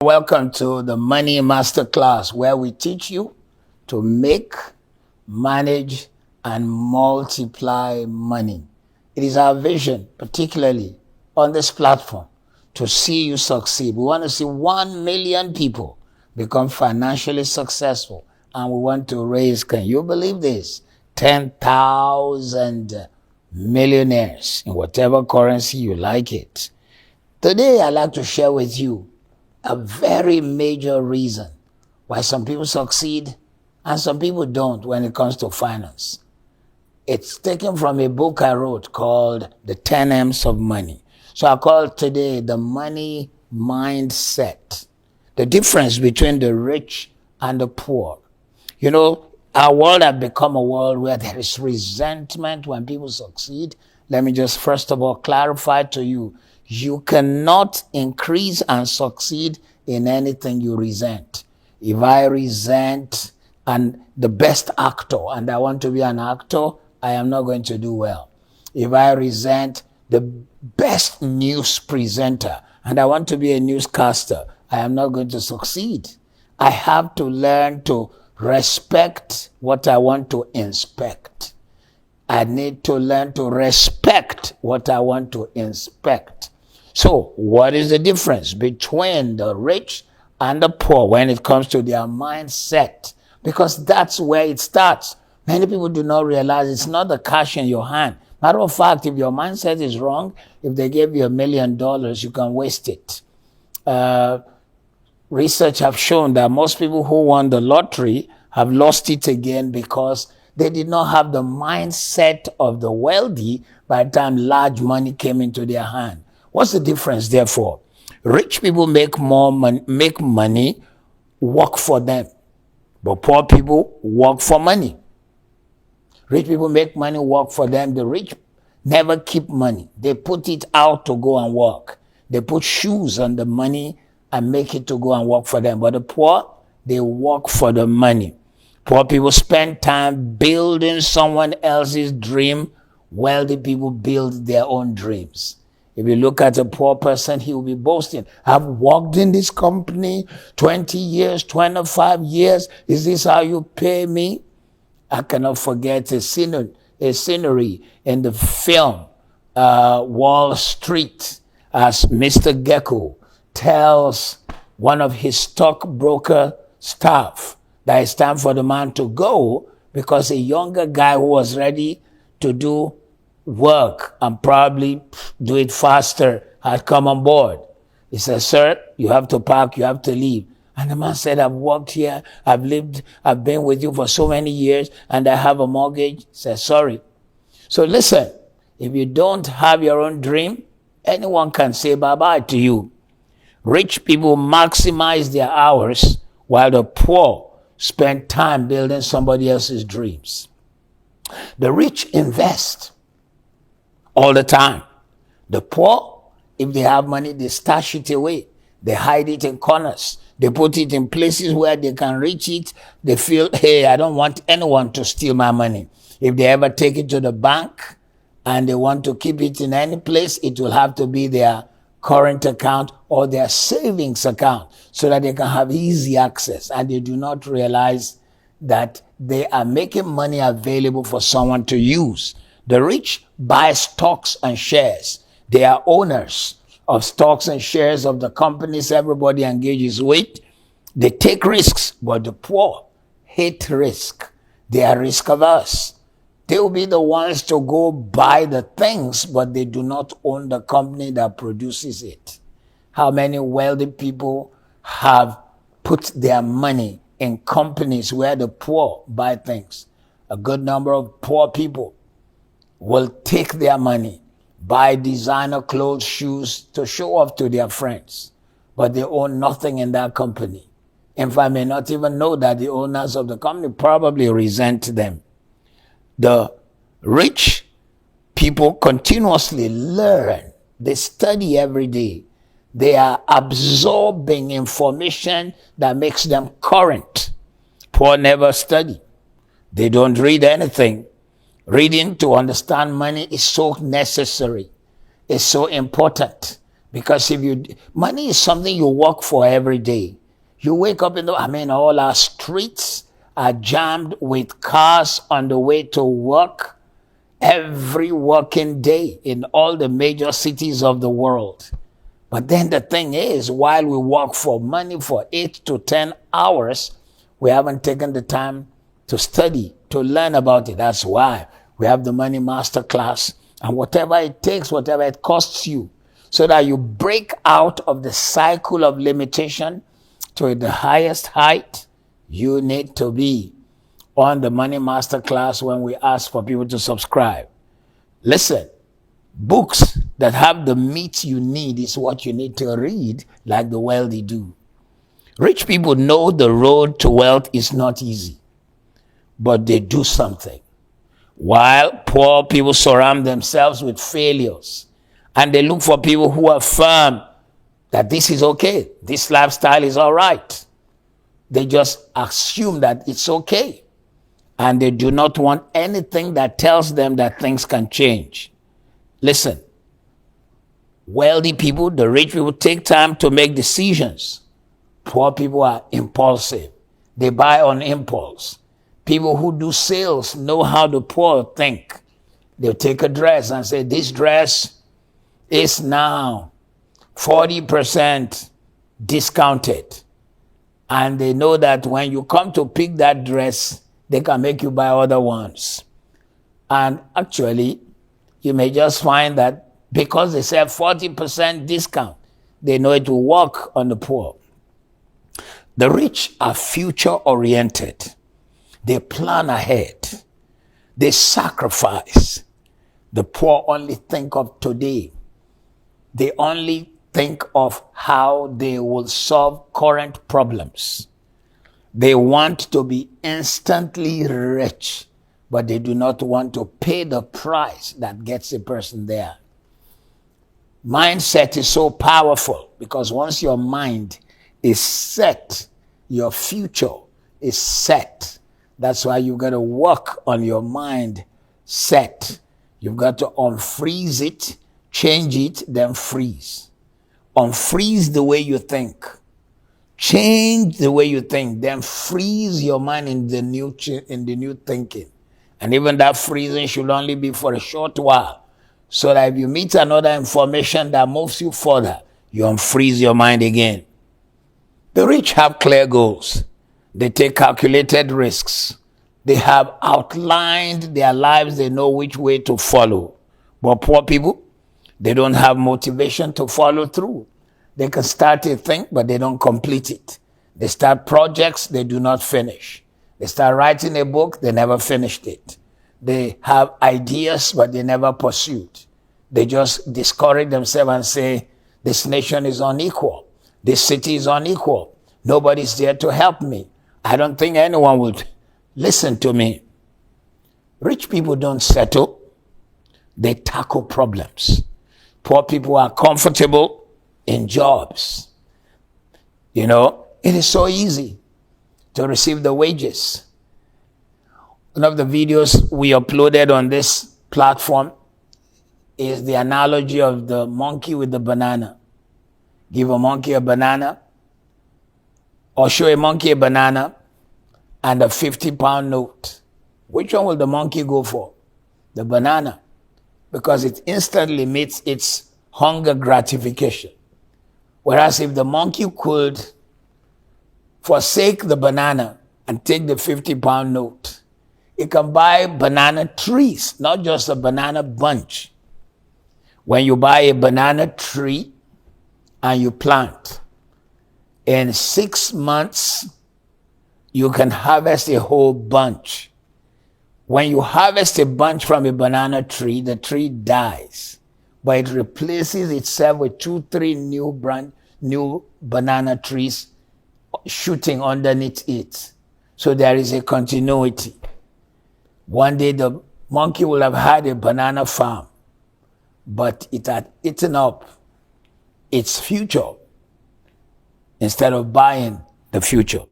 Welcome to the Money MasterClass, where we teach you to make, manage, and multiply money. It is our vision, particularly on this platform, to see you succeed. We want to see 1 million people become financially successful, and we want to raise, can you believe this, 10,000 millionaires in whatever currency you like it. Today, I'd like to share with you a very major reason why some people succeed and some people don't when it comes to finance. It's taken from a book I wrote called The 10 M's of Money. So I call it today the money mindset, the difference between the rich and the poor. You know, our world has become a world where there is resentment when people succeed. Let me just first of all clarify to you, you cannot increase and succeed in anything you resent. If I resent and the best actor and I want to be an actor, I am not going to do well. If I resent the best news presenter and I want to be a newscaster, I am not going to succeed. I have to learn to respect what I want to inspect. I need to learn to respect what I want to inspect. So, what is the difference between the rich and the poor when it comes to their mindset? Because that's where it starts. Many people do not realize it's not the cash in your hand. Matter of fact, if your mindset is wrong, if they gave you $1 million, you can waste it. Research have shown that most people who won the lottery have lost it again because they did not have the mindset of the wealthy by the time large money came into their hand. What's the difference, therefore? Rich people make money, work for them. But poor people work for money. Rich people make money, work for them. The rich never keep money. They put it out to go and work. They put shoes on the money and make it to go and work for them. But the poor, they work for the money. Poor people spend time building someone else's dream. Wealthy people build their own dreams. If you look at a poor person, he will be boasting. I've worked in this company 20 years, 25 years. Is this how you pay me? I cannot forget a scenery in the film Wall Street as Mr. Gecko tells one of his stockbroker staff that it's time for the man to go because a younger guy who was ready to do work and probably do it faster had come on board. He said, sir, you have to pack, you have to leave. And the man said, I've worked here, I've been with you for so many years, and I have a mortgage. He said, sorry. So listen, if you don't have your own dream, anyone can say bye-bye to you. Rich people maximize their hours while the poor spend time building somebody else's dreams. The rich invest all the time. The poor, if they have money, they stash it away. They hide it in corners. They put it in places where they can reach it. They feel, hey, I don't want anyone to steal my money. If they ever take it to the bank and they want to keep it in any place, it will have to be their current account or their savings account so that they can have easy access. And they do not realize that they are making money available for someone to use. The rich buy stocks and shares. They are owners of stocks and shares of the companies everybody engages with. They take risks, but the poor hate risk. They are risk averse. They will be the ones to go buy the things, but they do not own the company that produces it. How many wealthy people have put their money in companies where the poor buy things? A good number of poor people will take their money, buy designer clothes, shoes to show off to their friends, but they own nothing in that company. In fact, may not even know that the owners of the company probably resent them. The rich people continuously learn. They study every day. They are absorbing information that makes them current. Poor never study. They don't read anything. Reading to understand money is so necessary. It's so important. Because money is something you work for every day. You wake up all our streets are jammed with cars on the way to work every working day in all the major cities of the world. But then the thing is, while we work for money for 8 to 10 hours, we haven't taken the time to study, to learn about it. That's why we have the Money MasterClass, and whatever it takes, whatever it costs you, so that you break out of the cycle of limitation to the highest height you need to be on the Money MasterClass when we ask for people to subscribe. Listen, books that have the meat you need is what you need to read, like the wealthy do. Rich people know the road to wealth is not easy, but they do something. While poor people surround themselves with failures, and they look for people who affirm that this is okay, this lifestyle is all right. They just assume that it's okay, and they do not want anything that tells them that things can change. Listen, wealthy people, the rich people, take time to make decisions. Poor people are impulsive. They buy on impulse. People who do sales know how the poor think. They'll take a dress and say, this dress is now 40% discounted. And they know that when you come to pick that dress, they can make you buy other ones. And actually, you may just find that because they say 40% discount, they know it will work on the poor. The rich are future-oriented. They plan ahead. They sacrifice. The poor only think of today. They only think of how they will solve current problems. They want to be instantly rich, but they do not want to pay the price that gets a person there. Mindset is so powerful because once your mind is set, your future is set. That's why you've got to work on your mind set. You've got to unfreeze it, change it, then freeze. Unfreeze the way you think. Change the way you think, then freeze your mind in the new thinking. And even that freezing should only be for a short while, so that if you meet another information that moves you further, you unfreeze your mind again. The rich have clear goals. They take calculated risks. They have outlined their lives. They know which way to follow. But poor people, they don't have motivation to follow through. They can start a thing, but they don't complete it. They start projects, they do not finish. They start writing a book, they never finished it. They have ideas, but they never pursued. They just discourage themselves and say, this nation is unequal. This city is unequal. Nobody's there to help me. I don't think anyone would listen to me. Rich people don't settle. They tackle problems. Poor people are comfortable in jobs. It is so easy to receive the wages. One of the videos we uploaded on this platform is the analogy of the monkey with the banana. Give a monkey a banana, or show a monkey a banana and a 50-pound note. Which one will the monkey go for? The banana, because it instantly meets its hunger gratification. Whereas if the monkey could forsake the banana and take the 50-pound note, it can buy banana trees, not just a banana bunch. When you buy a banana tree and you plant, in 6 months, you can harvest a whole bunch. When you harvest a bunch from a banana tree, the tree dies, but it replaces itself with 2-3 new banana trees shooting underneath it. So there is a continuity. One day the monkey will have had a banana farm, but it had eaten up its future instead of buying the future.